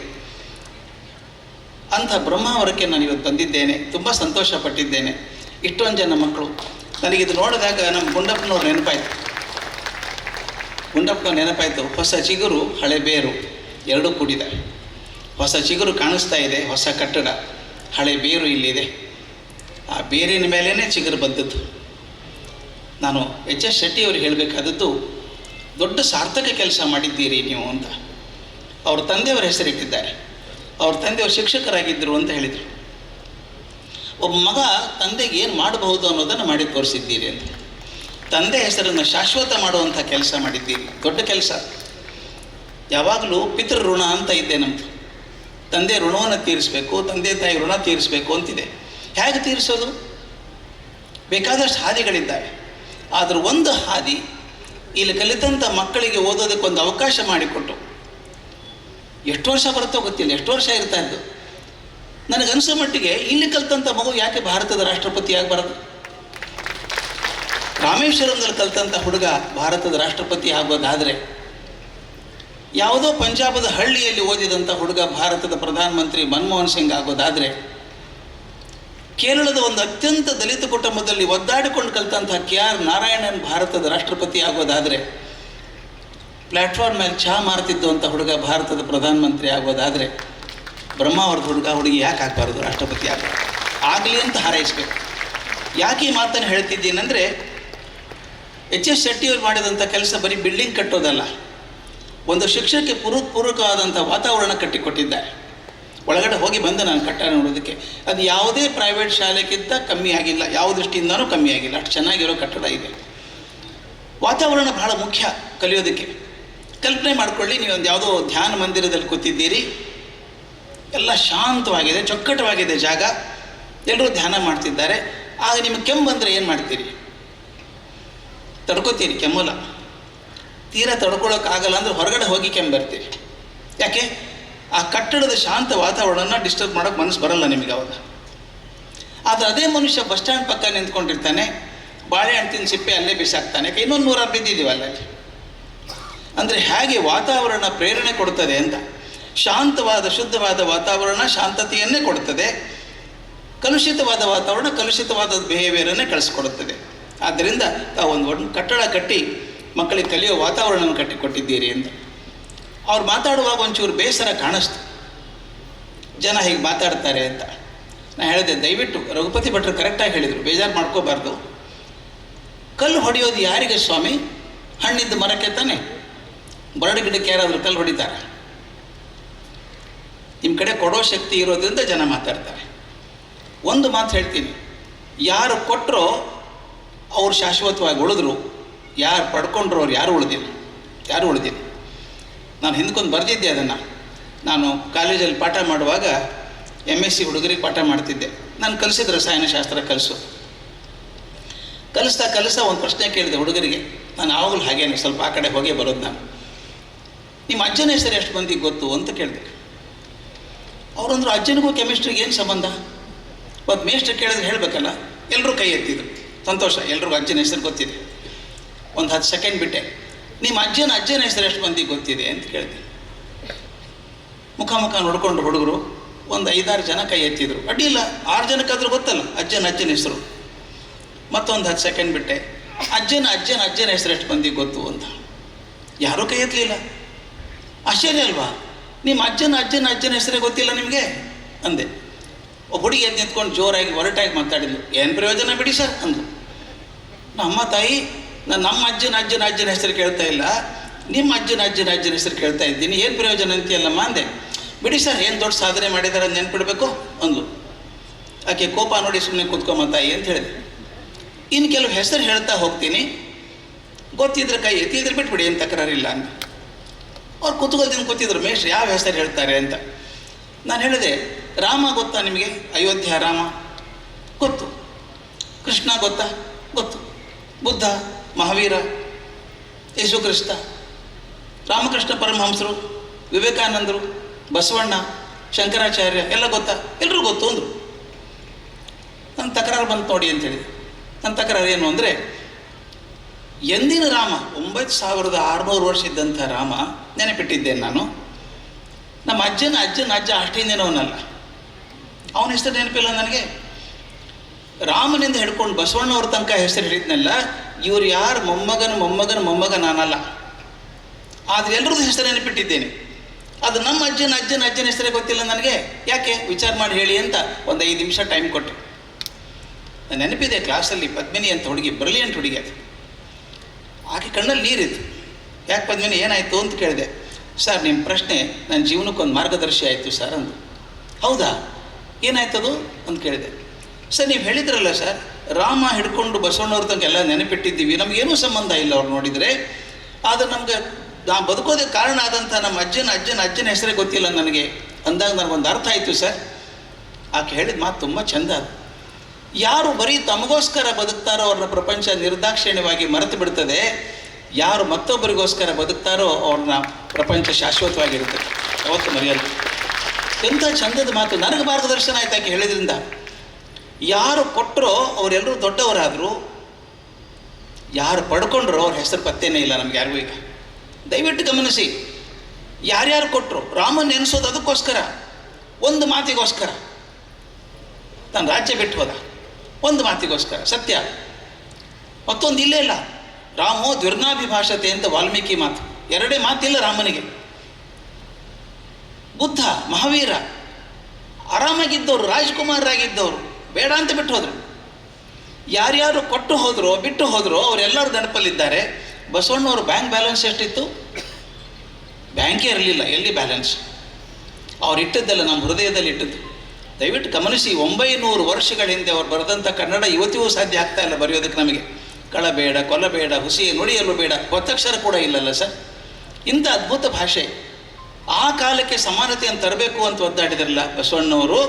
ಅಂಥ ಬ್ರಹ್ಮಾವರಕ್ಕೆ ನಾನು ಇವತ್ತು ಬಂದಿದ್ದೇನೆ. ತುಂಬ ಸಂತೋಷ ಪಟ್ಟಿದ್ದೇನೆ. ಇಷ್ಟೊಂದು ಜನ ಮಕ್ಕಳು. ನನಗಿದು ನೋಡಿದಾಗ ನಮ್ಮ ಗುಂಡಪ್ಪನವ್ರು ನೆನಪಾಯಿತು. ಹೊಸ ಚಿಗುರು, ಹಳೆ ಬೇರು ಎರಡೂ ಕೂಡಿದೆ. ಹೊಸ ಚಿಗುರು ಕಾಣಿಸ್ತಾ ಇದೆ, ಹೊಸ ಕಟ್ಟಡ, ಹಳೆ ಬೇರು ಇಲ್ಲಿದೆ. ಆ ಬೇರಿನ ಮೇಲೇ ಚಿಗುರು ಬಂದದ್ದು. ನಾನು ಎಚ್ ಎಸ್ ಶೆಟ್ಟಿಯವ್ರಿಗೆ ಹೇಳಬೇಕಾದದ್ದು, ದೊಡ್ಡ ಸಾರ್ಥಕ ಕೆಲಸ ಮಾಡಿದ್ದೀರಿ ನೀವು ಅಂತ. ಅವ್ರ ತಂದೆಯವರ ಹೆಸರಿಟ್ಟಿದ್ದಾರೆ. ಅವ್ರ ತಂದೆಯವರು ಶಿಕ್ಷಕರಾಗಿದ್ದರು ಅಂತ ಹೇಳಿದರು. ಒಬ್ಬ ಮಗ ತಂದೆಗೆ ಏನು ಮಾಡಬಹುದು ಅನ್ನೋದನ್ನು ಮಾಡಿ ತೋರಿಸಿದ್ದೀರಿ ಅಂತ. ತಂದೆ ಹೆಸರನ್ನು ಶಾಶ್ವತ ಮಾಡುವಂಥ ಕೆಲಸ ಮಾಡಿದ್ದೀರಿ, ದೊಡ್ಡ ಕೆಲಸ. ಯಾವಾಗಲೂ ಪಿತೃ ಋಣ ಅಂತ ಇದ್ದೆ ನಮ್ಮದು. ತಂದೆ ಋಣವನ್ನು ತೀರಿಸಬೇಕು, ತಂದೆ ತಾಯಿ ಋಣ ತೀರಿಸಬೇಕು ಅಂತಿದೆ. ಹೇಗೆ ತೀರಿಸೋದು? ಬೇಕಾದಷ್ಟು ಹಾದಿಗಳಿದ್ದಾವೆ. ಆದರೆ ಒಂದು ಹಾದಿ, ಇಲ್ಲಿ ಕಲಿತಂಥ ಮಕ್ಕಳಿಗೆ ಓದೋದಕ್ಕೊಂದು ಅವಕಾಶ ಮಾಡಿಕೊಟ್ಟು. ಎಷ್ಟು ವರ್ಷ ಬರುತ್ತೋ ಗೊತ್ತಿಲ್ಲ, ಎಷ್ಟು ವರ್ಷ ಇರ್ತಾ ಇದ್ದು. ನನಗನ್ಸೋ ಮಟ್ಟಿಗೆ ಇಲ್ಲಿ ಕಲಿತಂಥ ಮಗು ಯಾಕೆ ಭಾರತದ ರಾಷ್ಟ್ರಪತಿ ಆಗಬಾರದು? ರಾಮೇಶ್ವರಂದಲ್ಲಿ ಕಲಿತಂಥ ಹುಡುಗ ಭಾರತದ ರಾಷ್ಟ್ರಪತಿ ಆಗೋದಾದರೆ, ಯಾವುದೋ ಪಂಜಾಬದ ಹಳ್ಳಿಯಲ್ಲಿ ಓದಿದಂಥ ಹುಡುಗ ಭಾರತದ ಪ್ರಧಾನಮಂತ್ರಿ ಮನಮೋಹನ್ ಸಿಂಗ್ ಆಗೋದಾದರೆ, ಕೇರಳದ ಒಂದು ಅತ್ಯಂತ ದಲಿತ ಕುಟುಂಬದಲ್ಲಿ ಒದ್ದಾಡಿಕೊಂಡು ಕಲಿತಂಥ KR ನಾರಾಯಣನ್ ಭಾರತದ ರಾಷ್ಟ್ರಪತಿ ಆಗೋದಾದರೆ, ಪ್ಲ್ಯಾಟ್ಫಾರ್ಮ್ ಮೇಲೆ ಚಹಾ ಮಾರ್ತಿದ್ದು ಅಂತ ಹುಡುಗ ಭಾರತದ ಪ್ರಧಾನಮಂತ್ರಿ ಆಗೋದಾದರೆ, ಬ್ರಹ್ಮಾವರದ ಹುಡುಗಿ ಯಾಕೆ ಆಗಬಾರ್ದು ರಾಷ್ಟ್ರಪತಿ ಆಗಲಿ ಅಂತ ಹಾರೈಸಬೇಕು. ಯಾಕೆ ಈ ಮಾತನ್ನು ಹೇಳ್ತಿದ್ದೀನಂದರೆ, ಎಚ್ ಎಸ್ ಶೆಟ್ಟಿಯವರು ಮಾಡಿದಂಥ ಕೆಲಸ ಬರೀ ಬಿಲ್ಡಿಂಗ್ ಕಟ್ಟೋದಲ್ಲ, ಒಂದು ಶಿಕ್ಷಣಕ್ಕೆ ಪೂರಕವಾದಂಥ ವಾತಾವರಣ ಕಟ್ಟಿಕೊಟ್ಟಿದ್ದಾರೆ. ಒಳಗಡೆ ಹೋಗಿ ಬಂದು ನಾನು ಕಟ್ಟಡ ನೋಡೋದಕ್ಕೆ, ಅದು ಯಾವುದೇ ಪ್ರೈವೇಟ್ ಶಾಲೆಗಿಂತ ಕಮ್ಮಿ ಆಗಿಲ್ಲ, ಯಾವ ದೃಷ್ಟಿಯಿಂದನೂ ಕಮ್ಮಿ ಆಗಿಲ್ಲ. ಅಷ್ಟು ಚೆನ್ನಾಗಿರೋ ಕಟ್ಟಡ ಇದೆ. ವಾತಾವರಣ ಬಹಳ ಮುಖ್ಯ ಕಲಿಯೋದಕ್ಕೆ. ಕಲ್ಪನೆ ಮಾಡಿಕೊಳ್ಳಿ, ನೀವೊಂದು ಯಾವುದೋ ಧ್ಯಾನ ಮಂದಿರದಲ್ಲಿ ಕೂತಿದ್ದೀರಿ, ಎಲ್ಲ ಶಾಂತವಾಗಿದೆ, ಚೊಕ್ಕಟವಾಗಿದೆ ಜಾಗ, ಎಲ್ಲರೂ ಧ್ಯಾನ ಮಾಡ್ತಿದ್ದಾರೆ. ಆಗ ನಿಮಗೆ ಕೆಮ್ಮು ಬಂದರೆ ಏನು ಮಾಡ್ತೀರಿ? ತಡ್ಕೋತೀರಿ, ಕೆಮ್ಮಲ್ಲ. ತೀರಾ ತಡ್ಕೊಳ್ಳೋಕ್ಕಾಗಲ್ಲ ಅಂದರೆ ಹೊರಗಡೆ ಹೋಗಿ ಕೆಮ್ಮು ಬರ್ತೀರಿ. ಯಾಕೆ? ಆ ಕಟ್ಟಡದ ಶಾಂತ ವಾತಾವರಣನ ಡಿಸ್ಟರ್ಬ್ ಮಾಡೋಕ್ಕೆ ಮನಸ್ಸು ಬರಲ್ಲ ನಿಮಗೆ ಅವಾಗ. ಆದರೆ ಅದೇ ಮನುಷ್ಯ ಬಸ್ ಸ್ಟ್ಯಾಂಡ್ ಪಕ್ಕ ನಿಂತ್ಕೊಂಡಿರ್ತಾನೆ, ಬಾಳೆಹಣ್ಣು ತಿಂದು ಸಿಪ್ಪೆ ಅಲ್ಲೇ ಬಿಸಾಕ್ತಾನೆ, ಯಾಕೆ ಇನ್ನೊಂದು 100 ಬಿದ್ದಿದ್ದೀವಲ್ಲ ಅಲ್ಲಿ. ಅಂದರೆ ಹೇಗೆ ವಾತಾವರಣ ಪ್ರೇರಣೆ ಕೊಡ್ತದೆ ಅಂತ. ಶಾಂತವಾದ ಶುದ್ಧವಾದ ವಾತಾವರಣ ಶಾಂತತೆಯನ್ನೇ ಕೊಡುತ್ತದೆ, ಕಲುಷಿತವಾದ ವಾತಾವರಣ ಕಲುಷಿತವಾದ ಬಿಹೇವಿಯರನ್ನೇ ಕಳಿಸ್ಕೊಡುತ್ತದೆ. ಆದ್ದರಿಂದ ತಾವು ಒಂದು ಕಟ್ಟಡ ಕಟ್ಟಿ ಮಕ್ಕಳಿಗೆ ಕಲಿಯೋ ವಾತಾವರಣವನ್ನು ಕಟ್ಟಿಕೊಟ್ಟಿದ್ದೀರಿ ಅಂತ. ಅವ್ರು ಮಾತಾಡುವಾಗ ಒಂಚೂರು ಬೇಸರ ಕಾಣಿಸ್ತು, ಜನ ಹೀಗೆ ಮಾತಾಡ್ತಾರೆ ಅಂತ. ನಾನು ಹೇಳಿದೆ, ದಯವಿಟ್ಟು ರಘುಪತಿ ಭಟ್ರು ಕರೆಕ್ಟಾಗಿ ಹೇಳಿದರು, ಬೇಜಾರು ಮಾಡ್ಕೋಬಾರ್ದು. ಕಲ್ಲು ಹೊಡೆಯೋದು ಯಾರಿಗೆ ಸ್ವಾಮಿ? ಹಣ್ಣಿದ್ದ ಮರಕ್ಕೆ ತಾನೆ. ಬರಡು ಗಿಡಕ್ಕೆ ಯಾರಾದರೂ ಕಲ್ಲು ಹೊಡಿತಾರೆ? ನಿಮ್ಮ ಕಡೆ ಕೊಡೋ ಶಕ್ತಿ ಇರೋದ್ರಿಂದ ಜನ ಮಾತಾಡ್ತಾರೆ. ಒಂದು ಮಾತು ಹೇಳ್ತೀನಿ, ಯಾರು ಕೊಟ್ಟರೋ ಅವ್ರು ಶಾಶ್ವತವಾಗಿ ಉಳಿದ್ರು, ಯಾರು ಪಡ್ಕೊಂಡ್ರು ಅವ್ರು ಯಾರು ಉಳಿದಿಲ್ಲ. ನಾನು ಹಿಂದಕ್ಕೊಂದು ಬರೆದಿದ್ದೆ ಅದನ್ನು. ನಾನು ಕಾಲೇಜಲ್ಲಿ ಪಾಠ ಮಾಡುವಾಗ MSc ಹುಡುಗರಿಗೆ ಪಾಠ ಮಾಡ್ತಿದ್ದೆ. ನಾನು ಕಲಿಸಿದ ರಸಾಯನಶಾಸ್ತ್ರ ಕಲಿಸ್ತಾ ಒಂದು ಪ್ರಶ್ನೆ ಕೇಳಿದೆ ಹುಡುಗರಿಗೆ. ನಾನು ಆವಾಗಲೂ ಹಾಗೇನೆ ಸ್ವಲ್ಪ ಆ ಕಡೆ ಹೋಗೇ ಬರೋದು. ನಾನು, ನಿಮ್ಮ ಅಜ್ಜನ ಹೆಸರು ಎಷ್ಟು ಮಂದಿಗೆ ಗೊತ್ತು ಅಂತ ಕೇಳಿದೆ. ಅವರಂದ್ರು, ಅಜ್ಜನಿಗೂ ಕೆಮಿಸ್ಟ್ರಿಗೆ ಏನು ಸಂಬಂಧ? ಒಂದು ಮೇಷ್ಟ್ರು ಕೇಳಿದ್ರೆ ಹೇಳಬೇಕಲ್ಲ. ಎಲ್ಲರೂ ಕೈ ಎತ್ತಿದ್ರು. ಸಂತೋಷ, ಎಲ್ರಿಗೂ ಅಜ್ಜನ ಹೆಸರು ಗೊತ್ತಿದೆ. ಒಂದು 10 ಸೆಕೆಂಡ್ ಬಿಟ್ಟೆ, ನಿಮ್ಮ ಅಜ್ಜನ ಹೆಸರು ಎಷ್ಟು ಮಂದಿಗೆ ಗೊತ್ತಿದೆ ಅಂತ ಕೇಳಿದೆ. ಮುಖ ನೋಡ್ಕೊಂಡು ಹುಡುಗರು ಒಂದು 5-6 ಜನ ಕೈ ಎತ್ತಿದ್ರು. ಅಡ್ಡಿಲ್ಲ, 6 ಜನಕ್ಕಾದ್ರೂ ಗೊತ್ತಲ್ಲ ಅಜ್ಜನ ಹೆಸರು. ಮತ್ತೊಂದು 10 ಸೆಕೆಂಡ್ ಬಿಟ್ಟೆ, ಅಜ್ಜನ ಹೆಸರು ಎಷ್ಟು ಮಂದಿಗೆ ಗೊತ್ತು ಅಂತ. ಯಾರೂ ಕೈ ಎತ್ತಲಿಲ್ಲ. ಆಶ್ಚರ್ಯ ಅಲ್ವಾ? ನಿಮ್ಮ ಅಜ್ಜನ ಹೆಸರೇ ಗೊತ್ತಿಲ್ಲ ನಿಮಗೆ ಅಂದೆ. ಒಬ್ಬ ಹುಡುಗಿ ಎದ್ದು ನಿಂತ್ಕೊಂಡು ಜೋರಾಗಿ ಒರಟಾಗಿ ಮಾತಾಡಿದ್ಲು. ಏನು ಪ್ರಯೋಜನ ಬಿಡಿ ಸರ್ ಅಂದು. ನಮ್ಮ ತಾಯಿ, ನಾನು ನಮ್ಮ ಅಜ್ಜನ ಹೆಸರು ಕೇಳ್ತಾ ಇಲ್ಲ, ನಿಮ್ಮ ಅಜ್ಜನ ಹೆಸರು ಕೇಳ್ತಾ ಇದ್ದೀನಿ, ಏನು ಪ್ರಯೋಜನ ಅಂತೀಯಲ್ಲಮ್ಮ ಅಂದೆ. ಬಿಡಿ ಸರ್, ಏನು ದೊಡ್ಡ ಸಾಧನೆ ಮಾಡಿದ್ದಾರೆ ಅಂತ ನೆನ್ಪಿಡ್ಬೇಕು ಅಂದು. ಆಕೆ ಕೋಪ ನೋಡಿ ಸುಮ್ಮನೆ ಕೂತ್ಕೊಂಬ ತಾಯಿ ಅಂತ ಹೇಳಿದೆ. ಇನ್ನು ಕೆಲವು ಹೆಸರು ಹೇಳ್ತಾ ಹೋಗ್ತೀನಿ, ಗೊತ್ತಿದ್ರೆ ಕೈ ಎತ್ತಿದ್ರೆ ಬಿಟ್ಬಿಡಿ, ಏನು ತಕರಾರಿಲ್ಲ ಅಂತ. ಅವ್ರು ಕುತೂಹಲದಿಂದ ಕೂತಿದ್ರು, ಮೇಷ್ಟ್ರು ಯಾವ ಹೆಸರು ಹೇಳ್ತಾರೆ ಅಂತ. ನಾನು ಹೇಳಿದೆ, ರಾಮ ಗೊತ್ತಾ ನಿಮಗೆ? ಅಯೋಧ್ಯ ರಾಮ ಗೊತ್ತು. ಕೃಷ್ಣ ಗೊತ್ತಾ? ಗೊತ್ತು. ಬುದ್ಧ, ಮಹಾವೀರ, ಯೇಸು ಕ್ರಿಸ್ತ, ರಾಮಕೃಷ್ಣ ಪರಮಹಂಸರು, ವಿವೇಕಾನಂದರು, ಬಸವಣ್ಣ, ಶಂಕರಾಚಾರ್ಯ ಎಲ್ಲ ಗೊತ್ತಾ? ಎಲ್ಲರೂ ಗೊತ್ತು ಅಂದರು. ನನ್ನ ತಕರಾರು ಬಂತು ನೋಡಿ ಅಂತೇಳಿ. ನನ್ನ ತಕರಾರು ಏನು ಅಂದರೆ, ಎಂದಿನ ರಾಮ 9600 ವರ್ಷ ಇದ್ದಂಥ ರಾಮ ನೆನಪಿಟ್ಟಿದ್ದೇನೆ ನಾನು. ನಮ್ಮ ಅಜ್ಜನ ಅಷ್ಟೇನೇನೋನಲ್ಲ, ಅವನ ಹೆಸರು ನೆನಪಿಲ್ಲ ನನಗೆ. ರಾಮನಿಂದ ಹಿಡ್ಕೊಂಡು ಬಸವಣ್ಣವ್ರ ತನಕ ಹೆಸರು ಹಿಡಿದ್ನಲ್ಲ, ಇವ್ರು ಯಾರು ಮೊಮ್ಮಗ ನಾನಲ್ಲ. ಆದರೆ ಎಲ್ರದ್ದು ಹೆಸರು ನೆನಪಿಟ್ಟಿದ್ದೇನೆ. ಅದು ನಮ್ಮ ಅಜ್ಜನ ಹೆಸರೇ ಗೊತ್ತಿಲ್ಲ ನನಗೆ. ಯಾಕೆ? ವಿಚಾರ ಮಾಡಿ ಹೇಳಿ ಅಂತ ಒಂದು 5 ನಿಮಿಷ ಟೈಮ್ ಕೊಟ್ಟರು. ನೆನಪಿದೆ, ಕ್ಲಾಸಲ್ಲಿ ಪದ್ಮಿನಿ ಅಂತ ಹುಡುಗಿ, ಬ್ರಿಲಿಯಂಟ್ ಹುಡುಗಿ ಅದು. ಆಕೆ ಕಣ್ಣಲ್ಲಿ ನೀರಿತ್ತು. ಯಾಕೆ ಪದ್ಮಿನಿ, ಏನಾಯಿತು ಅಂತ ಕೇಳಿದೆ. ಸರ್, ನಿಮ್ಮ ಪ್ರಶ್ನೆ ನನ್ನ ಜೀವನಕ್ಕೊಂದು ಮಾರ್ಗದರ್ಶಿ ಆಯಿತು ಸರ್ ಅಂದು. ಹೌದಾ, ಏನಾಯ್ತದು ಅಂತ ಕೇಳಿದೆ. ಸರ್, ನೀವು ಹೇಳಿದ್ರಲ್ಲ ಸರ್, ರಾಮ ಹಿಡ್ಕೊಂಡು ಬಸವಣ್ಣವ್ರ ತನಕ ಎಲ್ಲ ನೆನಪಿಟ್ಟಿದ್ದೀವಿ, ನಮಗೇನೂ ಸಂಬಂಧ ಇಲ್ಲ ಅವ್ರು ನೋಡಿದರೆ. ಆದರೆ ನಮ್ಗೆ ನಾವು ಬದುಕೋದಕ್ಕೆ ಕಾರಣ ಆದಂಥ ನಮ್ಮ ಅಜ್ಜನ ಹೆಸರೇ ಗೊತ್ತಿಲ್ಲ ನನಗೆ ಅಂದಾಗ ನನಗೊಂದು ಅರ್ಥ ಆಯಿತು ಸರ್. ಆಕೆ ಹೇಳಿದ ಮಾತು ತುಂಬ ಚೆಂದ. ಯಾರು ಬರೀ ತಮಗೋಸ್ಕರ ಬದುಕ್ತಾರೋ ಅವ್ರನ್ನ ಪ್ರಪಂಚ ನಿರ್ದಾಕ್ಷಿಣ್ಯವಾಗಿ ಮರೆತು ಬಿಡ್ತದೆ. ಯಾರು ಮತ್ತೊಬ್ಬರಿಗೋಸ್ಕರ ಬದುಕ್ತಾರೋ ಅವ್ರನ್ನ ಪ್ರಪಂಚ ಶಾಶ್ವತವಾಗಿರ್ತದೆ, ಅವತ್ತು ಮರೆಯಲ್ಲ. ಎಂಥ ಚಂದದ ಮಾತು, ನನಗೆ ಮಾರ್ಗದರ್ಶನ ಆಯ್ತು ಆಕೆ ಹೇಳಿದ್ರಿಂದ. ಯಾರು ಕೊಟ್ಟರೋ ಅವರೆಲ್ಲರೂ ದೊಡ್ಡವರಾದರು, ಯಾರು ಪಡ್ಕೊಂಡ್ರೋ ಅವ್ರ ಹೆಸರು ಪತ್ತೇನೇ ಇಲ್ಲ ನಮ್ಗೆ ಯಾರಿಗೂ. ಈಗ ದಯವಿಟ್ಟು ಗಮನಿಸಿ, ಯಾರ್ಯಾರು ಕೊಟ್ಟರು, ರಾಮನ್ ನೆನೆಸೋದು ಅದಕ್ಕೋಸ್ಕರ, ಒಂದು ಮಾತಿಗೋಸ್ಕರ. ತಾನು ರಾಜ್ಯ ಬಿಟ್ಟು ಹೋದ ಒಂದು ಮಾತಿಗೋಸ್ಕರ, ಸತ್ಯ. ಮತ್ತೊಂದು ಇಲ್ಲೇ ಇಲ್ಲ, ರಾಮೋ ದ್ವಿರ್ನಾಭಿಭಾಷತೆ ಅಂತ ವಾಲ್ಮೀಕಿ ಮಾತು. 2 ಮಾತಿಲ್ಲ ರಾಮನಿಗೆ. ಬುದ್ಧ, ಮಹಾವೀರ ಆರಾಮಾಗಿದ್ದವರು, ರಾಜ್ಕುಮಾರರಾಗಿದ್ದವರು ಬೇಡ ಅಂತ ಬಿಟ್ಟು ಹೋದರು. ಯಾರ್ಯಾರು ಕೊಟ್ಟು ಹೋದರೋ ಬಿಟ್ಟು ಹೋದರೋ ಅವರೆಲ್ಲರೂ ನೆನಪಲ್ಲಿದ್ದಾರೆ. ಬಸವಣ್ಣವ್ರ ಬ್ಯಾಂಕ್ ಬ್ಯಾಲೆನ್ಸ್ ಎಷ್ಟಿತ್ತು? ಬ್ಯಾಂಕೇ ಇರಲಿಲ್ಲ, ಎಲ್ಲಿ ಬ್ಯಾಲೆನ್ಸ್? ಅವ್ರು ಇಟ್ಟದ್ದೆಲ್ಲ ನಮ್ಮ ಹೃದಯದಲ್ಲಿ ಇಟ್ಟದ್ದು. ದಯವಿಟ್ಟು ಗಮನಿಸಿ, 900 ವರ್ಷಗಳ ಹಿಂದೆ ಅವ್ರು ಬರೆದಂಥ ಕನ್ನಡ ಇವತ್ತಿಗೂ ಸಾಧ್ಯ ಆಗ್ತಾ ಇಲ್ಲ ಬರೆಯೋದಕ್ಕೆ ನಮಗೆ. ಕಳಬೇಡ, ಕೊಲ್ಲಬೇಡ, ಹುಸಿ ನುಡಿಯಲು ಬೇಡ, ಒತ್ತಕ್ಷರ ಕೂಡ ಇಲ್ಲಲ್ಲ ಸರ್. ಇಂಥ ಅದ್ಭುತ ಭಾಷೆ. ಆ ಕಾಲಕ್ಕೆ ಸಮಾನತೆಯನ್ನು ತರಬೇಕು ಅಂತ ಒದ್ದಾಡಿದ್ರಲ್ಲ ಬಸವಣ್ಣವರು.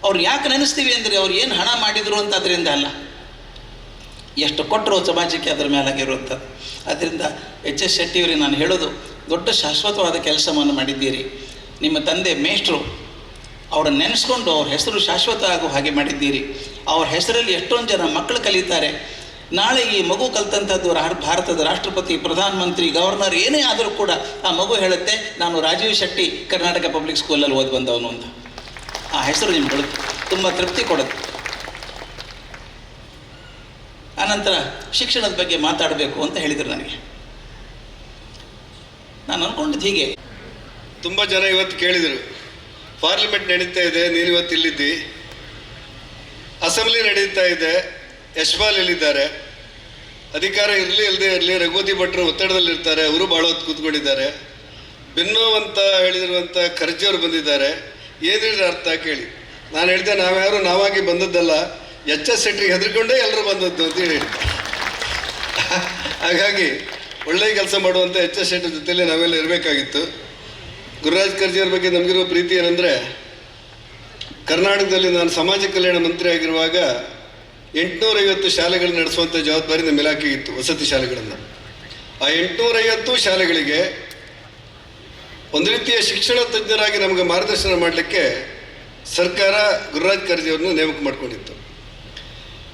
ಅವ್ರು ಯಾಕೆ ನೆನೆಸ್ತೀವಿ ಅಂದರೆ ಅವ್ರು ಏನು ಹಣ ಮಾಡಿದರು ಅಂತ ಅದರಿಂದ ಅಲ್ಲ, ಎಷ್ಟು ಕೊಟ್ಟರು ಸಮಾಜಕ್ಕೆ ಅದರ ಮೇಲಾಗಿರುವಂಥದ್ದು. ಅದರಿಂದ ಎಚ್ ಶೆಟ್ಟಿಯವರಿಗೆ ನಾನು ಹೇಳೋದು, ದೊಡ್ಡ ಶಾಶ್ವತವಾದ ಕೆಲಸವನ್ನು ಮಾಡಿದ್ದೀರಿ. ನಿಮ್ಮ ತಂದೆ ಮೇಷ್ಟ್ರು, ಅವರನ್ನು ನೆನೆಸ್ಕೊಂಡು ಅವ್ರ ಹೆಸರು ಶಾಶ್ವತ ಆಗೋ ಹಾಗೆ ಮಾಡಿದ್ದೀರಿ. ಅವ್ರ ಹೆಸರಲ್ಲಿ ಎಷ್ಟೊಂದು ಜನ ಮಕ್ಕಳು ಕಲಿತಾರೆ. ನಾಳೆ ಈ ಮಗು ಕಲ್ತಂಥದ್ದು ಭಾರತದ ರಾಷ್ಟ್ರಪತಿ, ಪ್ರಧಾನಮಂತ್ರಿ, ಗವರ್ನರ್ ಏನೇ ಆದರೂ ಕೂಡ ಆ ಮಗು ಹೇಳುತ್ತೆ ನಾನು ರಾಜೀವ್ ಶೆಟ್ಟಿ ಕರ್ನಾಟಕ ಪಬ್ಲಿಕ್ ಸ್ಕೂಲಲ್ಲಿ ಓದಿ ಬಂದವನು ಅಂತ. ಆ ಹೆಸರು ನಿಮ್ಗೆ ತುಂಬ ತೃಪ್ತಿ ಕೊಡುತ್ತೆ. ಆನಂತರ ಶಿಕ್ಷಣದ ಬಗ್ಗೆ ಮಾತಾಡಬೇಕು ಅಂತ ಹೇಳಿದರು ನನಗೆ. ನಾನು ಅಂದ್ಕೊಂಡಿದ್ದು ಹೀಗೆ, ತುಂಬ ಜನ ಇವತ್ತು ಕೇಳಿದರು, ಪಾರ್ಲಿಮೆಂಟ್ ನಡೀತಾ ಇದೆ, ನೀನು ಇವತ್ತು ಇಲ್ಲಿದ್ದಿ, ಅಸೆಂಬ್ಲಿ ನಡೀತಾ ಇದೆ, ಯಶ್ಪಾಲ್ ಎಲ್ಲಿದ್ದಾರೆ, ಅಧಿಕಾರ ಇರಲಿ ಇಲ್ಲದೆ ಇರಲಿ ರಘುಪತಿ ಭಟ್ರು ಒತ್ತಡದಲ್ಲಿರ್ತಾರೆ, ಅವರು ಭಾಳ ಹೊತ್ತು ಕೂತ್ಕೊಂಡಿದ್ದಾರೆ, ಬೆನ್ನೋ ಅಂತ ಹೇಳಿದಿರುವಂಥ ಖರ್ಜಿಯವರು ಬಂದಿದ್ದಾರೆ, ಏನಿದ್ರೆ ಅರ್ಥ ಕೇಳಿ. ನಾನು ಹೇಳಿದೆ ನಾವ್ಯಾರು ನಾವಾಗಿ ಬಂದದ್ದಲ್ಲ, ಎಚ್ ಎಸ್ ಶೆಟ್ರಿಗೆ ಹೆದರ್ಕೊಂಡೇ ಎಲ್ಲರೂ ಬಂದದ್ದು ಅಂತ ಹೇಳಿ. ಹಾಗಾಗಿ ಒಳ್ಳೆಯ ಕೆಲಸ ಮಾಡುವಂಥ ಎಚ್ ಎಸ್ ಶೆಟ್ಟಿ ಜೊತೆಯಲ್ಲಿ ನಾವೆಲ್ಲ ಇರಬೇಕಾಗಿತ್ತು. ಗುರುರಾಜ್ ಕರ್ಜಿಯವ್ರ ಬಗ್ಗೆ ನಮಗಿರುವ ಪ್ರೀತಿ ಏನಂದರೆ, ಕರ್ನಾಟಕದಲ್ಲಿ ನಾನು ಸಮಾಜ ಕಲ್ಯಾಣ ಮಂತ್ರಿ ಆಗಿರುವಾಗ 850 ಶಾಲೆಗಳು ನಡೆಸುವಂಥ ಜವಾಬ್ದಾರಿ ನಮ್ಮ ಇಲಾಖೆಗಿತ್ತು, ವಸತಿ ಶಾಲೆಗಳನ್ನು. ಆ 850 ಶಾಲೆಗಳಿಗೆ ಒಂದು ರೀತಿಯ ಶಿಕ್ಷಣ ತಜ್ಞರಾಗಿ ನಮಗೆ ಮಾರ್ಗದರ್ಶನ ಮಾಡಲಿಕ್ಕೆ ಸರ್ಕಾರ ಗುರುರಾಜ್ ಕರ್ಜಿಯವ್ರನ್ನ ನೇಮಕ ಮಾಡಿಕೊಂಡಿತ್ತು.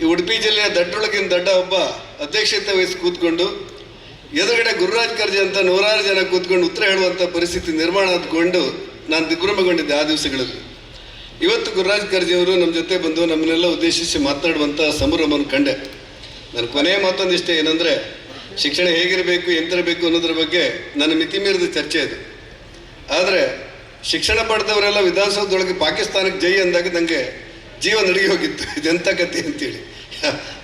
ಈ ಉಡುಪಿ ಜಿಲ್ಲೆಯ ದಡ್ಡೊಳಗಿನ ದಡ್ಡ ಒಬ್ಬ ಅಧ್ಯಕ್ಷತೆ ವಹಿಸಿ ಕೂತ್ಕೊಂಡು ಎದುರುಗಡೆ ಗುರುರಾಜ್ ಕರ್ಜಿ ಅಂತ 100 ಜನ ಕೂತ್ಕೊಂಡು ಉತ್ತರ ಹೇಳುವಂಥ ಪರಿಸ್ಥಿತಿ ನಿರ್ಮಾಣ ಆದ್ಕೊಂಡು ನಾನು ದಿಗ್ಭ್ರಮೆಗೊಂಡಿದ್ದೆ ಆ ದಿವಸಗಳಲ್ಲಿ. ಇವತ್ತು ಗುರುರಾಜ್ ಕರ್ಜಿಯವರು ನಮ್ಮ ಜೊತೆ ಬಂದು ನಮ್ಮನ್ನೆಲ್ಲ ಉದ್ದೇಶಿಸಿ ಮಾತನಾಡುವಂಥ ಸಂಭ್ರಮವನ್ನು ಕಂಡೆ. ನನ್ನ ಕೊನೆಯ ಮಾತೊಂದಿಷ್ಟೇ ಏನಂದರೆ, ಶಿಕ್ಷಣ ಹೇಗಿರಬೇಕು, ಎಂತಿರಬೇಕು ಅನ್ನೋದ್ರ ಬಗ್ಗೆ ನನ್ನ ಮಿತಿ ಮೀರಿದ ಚರ್ಚೆ ಇದು. ಆದರೆ ಶಿಕ್ಷಣ ಪಡೆದವರೆಲ್ಲ ವಿಧಾನಸೌಧದೊಳಗೆ ಪಾಕಿಸ್ತಾನಕ್ಕೆ ಜೈ ಅಂದಾಗ ನನಗೆ ಜೀವ ನಡುಗಿ ಹೋಗಿತ್ತು, ಇದೆಂಥ ಕತೆ ಅಂತೇಳಿ.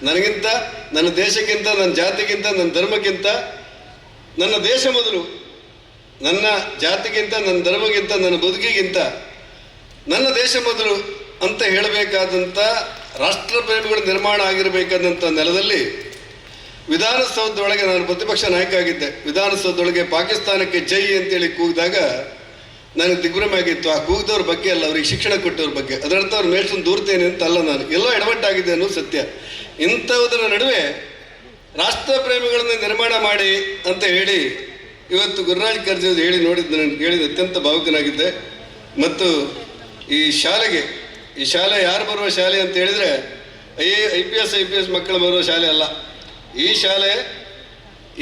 ನನಗಿಂತ, ನನ್ನ ದೇಶಕ್ಕಿಂತ, ನನ್ನ ಜಾತಿಗಿಂತ, ನನ್ನ ಧರ್ಮಕ್ಕಿಂತ ನನ್ನ ದೇಶ ಮೊದಲು, ನನ್ನ ಜಾತಿಗಿಂತ, ನನ್ನ ಧರ್ಮಕ್ಕಿಂತ, ನನ್ನ ಬದುಕಿಗಿಂತ ನನ್ನ ದೇಶ ಮೊದಲು ಅಂತ ಹೇಳಬೇಕಾದಂಥ ರಾಷ್ಟ್ರಪ್ರೇಮಿಗಳ ನಿರ್ಮಾಣ ಆಗಿರಬೇಕಾದಂಥ ನೆಲದಲ್ಲಿ ವಿಧಾನಸೌಧದೊಳಗೆ ನಾನು ಪ್ರತಿಪಕ್ಷ ನಾಯಕ ಆಗಿದ್ದೆ. ವಿಧಾನಸೌಧದೊಳಗೆ ಪಾಕಿಸ್ತಾನಕ್ಕೆ ಜೈ ಅಂತೇಳಿ ಕೂಗಿದಾಗ ನನಗೆ ದಿಗ್ಭ್ರಮೆ ಆಗಿತ್ತು. ಆ ಕೂಗಿದವ್ರ ಬಗ್ಗೆ ಅಲ್ಲ, ಅವ್ರಿಗೆ ಶಿಕ್ಷಣ ಕೊಟ್ಟವ್ರ ಬಗ್ಗೆ. ಅದರರ್ಥ ಅವ್ರ ಮೇಲ್ಸೊಂದು ದೂರ್ತೇನೆ ಅಂತ ಅಲ್ಲ, ನಾನು ಎಲ್ಲೋ ಎಡವಟ್ಟಾಗಿದೆ ಅನ್ನೋದು ಸತ್ಯ. ಇಂಥವುದರ ನಡುವೆ ರಾಷ್ಟ್ರಪ್ರೇಮಿಗಳನ್ನು ನಿರ್ಮಾಣ ಮಾಡಿ ಅಂತ ಹೇಳಿ ಇವತ್ತು ಗುರುರಾಜ್ ಕರ್ಜಿ ಹೇಳಿ ನೋಡಿದ್ದು ನನಗೆ ಕೇಳಿದ ಅತ್ಯಂತ ಭಾವುಕನಾಗಿದ್ದೆ. ಮತ್ತು ಈ ಶಾಲೆ ಯಾರು ಬರುವ ಶಾಲೆ ಅಂತ ಹೇಳಿದರೆ IPS IPS ಮಕ್ಕಳು ಬರುವ ಶಾಲೆ ಅಲ್ಲ. ಈ ಶಾಲೆ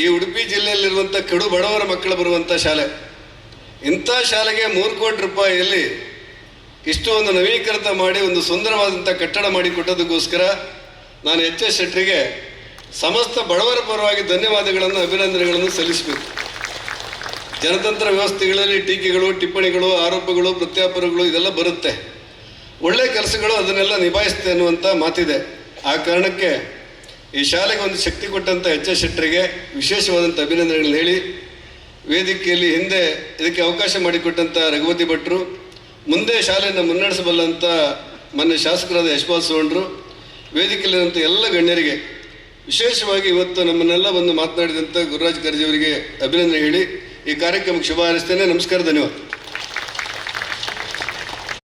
ಈ ಉಡುಪಿ ಜಿಲ್ಲೆಯಲ್ಲಿರುವಂಥ ಕಡು ಬಡವರ ಮಕ್ಕಳು ಬರುವಂಥ ಶಾಲೆ. ಇಂಥ ಶಾಲೆಗೆ 3 ಕೋಟಿ ರೂಪಾಯಿಯಲ್ಲಿ ಇಷ್ಟು ಒಂದು ನವೀಕರಣ ಮಾಡಿ ಒಂದು ಸುಂದರವಾದಂಥ ಕಟ್ಟಡ ಮಾಡಿ ಕೊಟ್ಟದಕ್ಕೋಸ್ಕರ ನಾನು ಎಚ್ ಎಸ್ ಶೆಟ್ಟರಿಗೆ ಸಮಸ್ತ ಬಡವರ ಪರವಾಗಿ ಧನ್ಯವಾದಗಳನ್ನು, ಅಭಿನಂದನೆಗಳನ್ನು ಸಲ್ಲಿಸಬೇಕು. ಜನತಂತ್ರ ವ್ಯವಸ್ಥೆಗಳಲ್ಲಿ ಟೀಕೆಗಳು, ಟಿಪ್ಪಣಿಗಳು, ಆರೋಪಗಳು, ಪ್ರತ್ಯಾರೋಪಗಳು ಇದೆಲ್ಲ ಬರುತ್ತೆ. ಒಳ್ಳೆಯ ಕೆಲಸಗಳು ಅದನ್ನೆಲ್ಲ ನಿಭಾಯಿಸುತ್ತೆ ಅನ್ನುವಂಥ ಮಾತಿದೆ. ಆ ಕಾರಣಕ್ಕೆ ಈ ಶಾಲೆಗೆ ಒಂದು ಶಕ್ತಿ ಕೊಟ್ಟಂಥ ಎಚ್ ಎಸ್ ಶೆಟ್ಟರಿಗೆ ವಿಶೇಷವಾದಂಥ ಅಭಿನಂದನೆಗಳನ್ನು ಹೇಳಿ, ವೇದಿಕೆಯಲ್ಲಿ ಹಿಂದೆ ಇದಕ್ಕೆ ಅವಕಾಶ ಮಾಡಿಕೊಟ್ಟಂಥ ರಘುಪತಿ ಭಟ್ರು, ಮುಂದೆ ಶಾಲೆಯನ್ನು ಮುನ್ನಡೆಸಬಲ್ಲಂಥ ಮಾನ್ಯ ಶಾಸಕರಾದ ಯಶ್ಪಾಲ್ ಸೋಂಡ್ರು, ವೇದಿಕೆಯಲ್ಲಿರುವಂಥ ಎಲ್ಲ ಗಣ್ಯರಿಗೆ, ವಿಶೇಷವಾಗಿ ಇವತ್ತು ನಮ್ಮನ್ನೆಲ್ಲ ಬಂದು ಮಾತನಾಡಿದಂಥ ಗುರುರಾಜ್ ಕರ್ಜಿ ಅವರಿಗೆ ಅಭಿನಂದನೆ ಹೇಳಿ ಈ ಕಾರ್ಯಕ್ರಮಕ್ಕೆ ಶುಭ ಹಾರೈಸ್ತೇನೆ. ನಮಸ್ಕಾರ, ಧನ್ಯವಾದ.